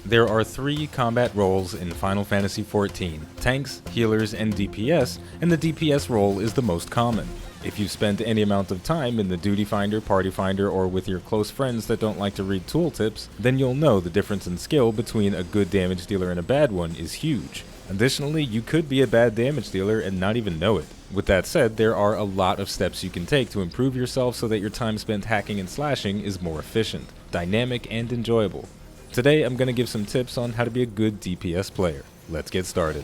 There are 3 combat roles in Final Fantasy XIV: tanks, healers, and DPS, and the DPS role is the most common. If you've spent any amount of time in the Duty Finder, Party Finder, or with your close friends that don't like to read tooltips, then you'll know the difference in skill between a good damage dealer and a bad one is huge. Additionally, you could be a bad damage dealer and not even know it. With that said, there are a lot of steps you can take to improve yourself so that your time spent hacking and slashing is more efficient, dynamic, and enjoyable. Today, I'm going to give some tips on how to be a good DPS player. Let's get started.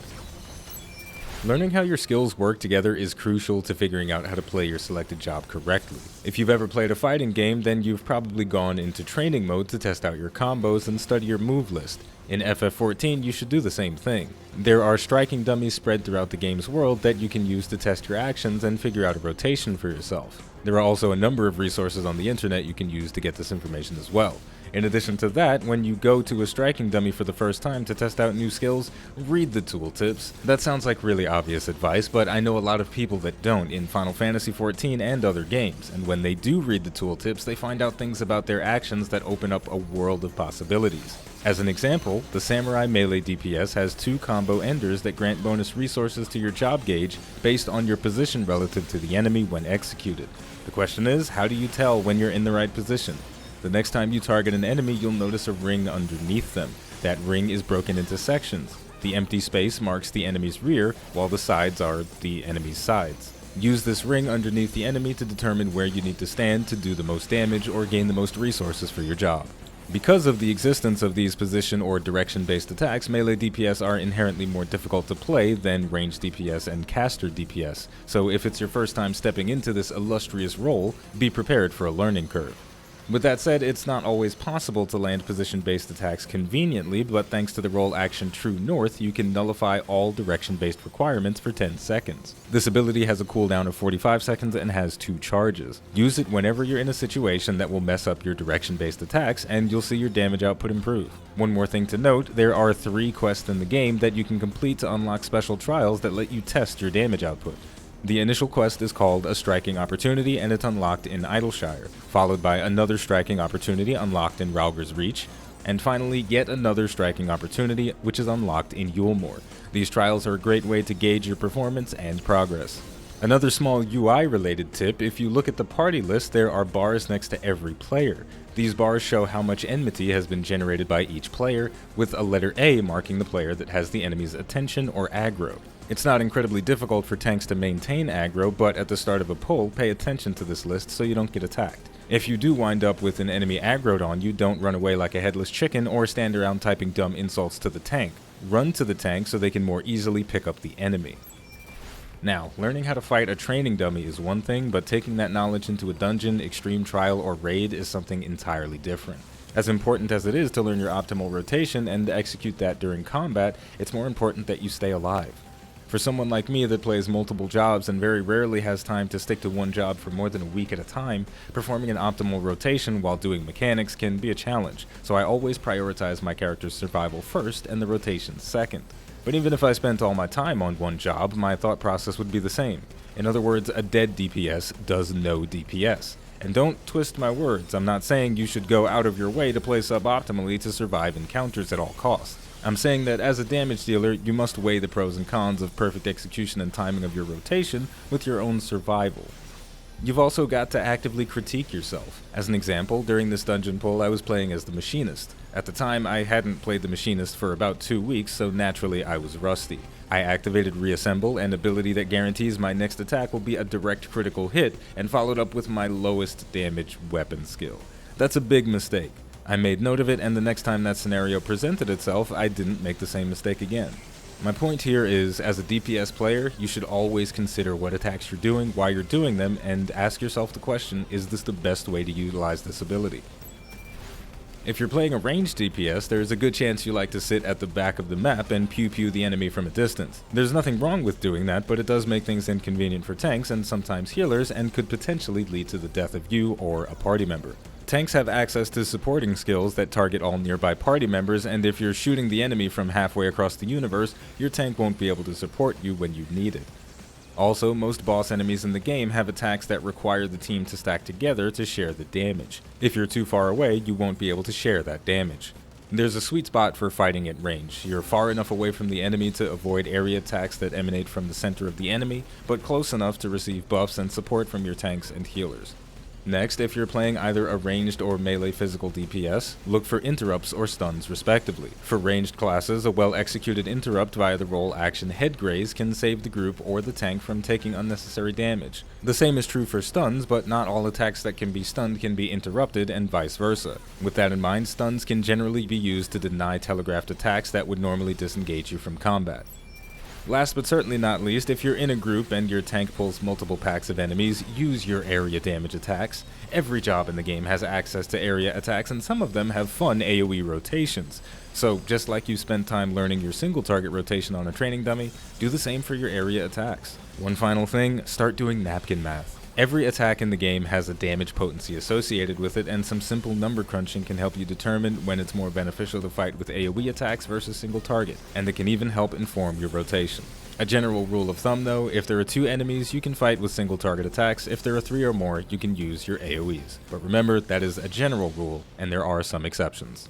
Learning how your skills work together is crucial to figuring out how to play your selected job correctly. If you've ever played a fighting game, then you've probably gone into training mode to test out your combos and study your move list. In FF14, you should do the same thing. There are striking dummies spread throughout the game's world that you can use to test your actions and figure out a rotation for yourself. There are also a number of resources on the internet you can use to get this information as well. In addition to that, when you go to a striking dummy for the first time to test out new skills, read the tooltips. That sounds like really obvious advice, but I know a lot of people that don't in Final Fantasy XIV and other games, and when they do read the tooltips, they find out things about their actions that open up a world of possibilities. As an example, the Samurai Melee DPS has 2 combo enders that grant bonus resources to your job gauge based on your position relative to the enemy when executed. The question is, how do you tell when you're in the right position? The next time you target an enemy, you'll notice a ring underneath them. That ring is broken into sections. The empty space marks the enemy's rear, while the sides are the enemy's sides. Use this ring underneath the enemy to determine where you need to stand to do the most damage or gain the most resources for your job. Because of the existence of these position or direction-based attacks, melee DPS are inherently more difficult to play than ranged DPS and caster DPS, so if it's your first time stepping into this illustrious role, be prepared for a learning curve. With that said, it's not always possible to land position-based attacks conveniently, but thanks to the role action True North, you can nullify all direction-based requirements for 10 seconds. This ability has a cooldown of 45 seconds and has 2 charges. Use it whenever you're in a situation that will mess up your direction-based attacks, and you'll see your damage output improve. One more thing to note, there are 3 quests in the game that you can complete to unlock special trials that let you test your damage output. The initial quest is called a Striking Opportunity, and it's unlocked in Idleshire, followed by another Striking Opportunity unlocked in Rauger's Reach, and finally yet another Striking Opportunity which is unlocked in Yulemoor. These trials are a great way to gauge your performance and progress. Another small UI related tip, if you look at the party list, there are bars next to every player. These bars show how much enmity has been generated by each player, with a letter A marking the player that has the enemy's attention or aggro. It's not incredibly difficult for tanks to maintain aggro, but at the start of a pull, pay attention to this list so you don't get attacked. If you do wind up with an enemy aggroed on you, don't run away like a headless chicken or stand around typing dumb insults to the tank. Run to the tank so they can more easily pick up the enemy. Now, learning how to fight a training dummy is one thing, but taking that knowledge into a dungeon, extreme trial, or raid is something entirely different. As important as it is to learn your optimal rotation and execute that during combat, it's more important that you stay alive. For someone like me that plays multiple jobs and very rarely has time to stick to one job for more than a week at a time, performing an optimal rotation while doing mechanics can be a challenge, so I always prioritize my character's survival first and the rotation second. But even if I spent all my time on one job, my thought process would be the same. In other words, a dead DPS does no DPS. And don't twist my words, I'm not saying you should go out of your way to play suboptimally to survive encounters at all costs. I'm saying that as a damage dealer, you must weigh the pros and cons of perfect execution and timing of your rotation with your own survival. You've also got to actively critique yourself. As an example, during this dungeon pull I was playing as the Machinist. At the time, I hadn't played the Machinist for about 2 weeks, so naturally I was rusty. I activated Reassemble, an ability that guarantees my next attack will be a direct critical hit, and followed up with my lowest damage weapon skill. That's a big mistake. I made note of it, and the next time that scenario presented itself, I didn't make the same mistake again. My point here is, as a DPS player, you should always consider what attacks you're doing, why you're doing them, and ask yourself the question, is this the best way to utilize this ability? If you're playing a ranged DPS, there's a good chance you like to sit at the back of the map and pew-pew the enemy from a distance. There's nothing wrong with doing that, but it does make things inconvenient for tanks and sometimes healers, and could potentially lead to the death of you or a party member. Tanks have access to supporting skills that target all nearby party members, and if you're shooting the enemy from halfway across the universe, your tank won't be able to support you when you need it. Also, most boss enemies in the game have attacks that require the team to stack together to share the damage. If you're too far away, you won't be able to share that damage. There's a sweet spot for fighting at range. You're far enough away from the enemy to avoid area attacks that emanate from the center of the enemy, but close enough to receive buffs and support from your tanks and healers. Next, if you're playing either a ranged or melee physical DPS, look for interrupts or stuns respectively. For ranged classes, a well-executed interrupt via the role action head graze can save the group or the tank from taking unnecessary damage. The same is true for stuns, but not all attacks that can be stunned can be interrupted and vice versa. With that in mind, stuns can generally be used to deny telegraphed attacks that would normally disengage you from combat. Last but certainly not least, if you're in a group and your tank pulls multiple packs of enemies, use your area damage attacks. Every job in the game has access to area attacks, and some of them have fun AoE rotations. So just like you spend time learning your single target rotation on a training dummy, do the same for your area attacks. One final thing, start doing napkin math. Every attack in the game has a damage potency associated with it, and some simple number crunching can help you determine when it's more beneficial to fight with AoE attacks versus single target, and it can even help inform your rotation. A general rule of thumb though, if there are 2 enemies, you can fight with single target attacks. If there are 3 or more, you can use your AoEs. But remember, that is a general rule, and there are some exceptions.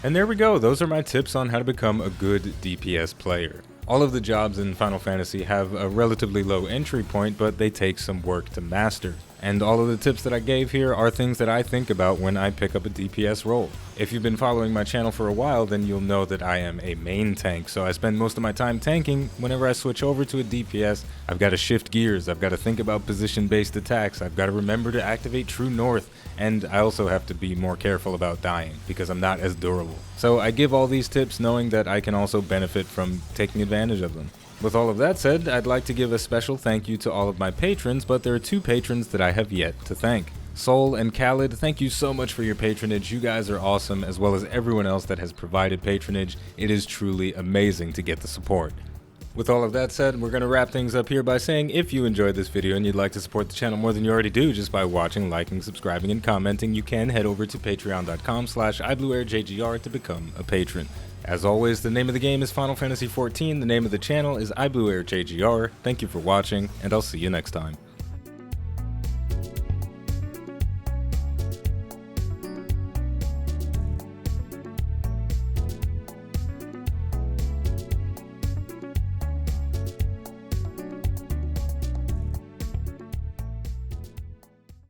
And there we go, those are my tips on how to become a good DPS player. All of the jobs in Final Fantasy have a relatively low entry point, but they take some work to master. And all of the tips that I gave here are things that I think about when I pick up a DPS role. If you've been following my channel for a while, then you'll know that I am a main tank, so I spend most of my time tanking. Whenever I switch over to a DPS, I've got to shift gears, I've got to think about position-based attacks, I've got to remember to activate True North, and I also have to be more careful about dying, because I'm not as durable. So I give all these tips knowing that I can also benefit from taking advantage of them. With all of that said, I'd like to give a special thank you to all of my patrons, but there are 2 patrons that I have yet to thank. Soul and Khaled, thank you so much for your patronage. You guys are awesome, as well as everyone else that has provided patronage. It is truly amazing to get the support. With all of that said, we're going to wrap things up here by saying if you enjoyed this video and you'd like to support the channel more than you already do just by watching, liking, subscribing, and commenting, you can head over to patreon.com/iBluairJgR to become a patron. As always, the name of the game is Final Fantasy XIV, the name of the channel is iBluairJgR. Thank you for watching, and I'll see you next time.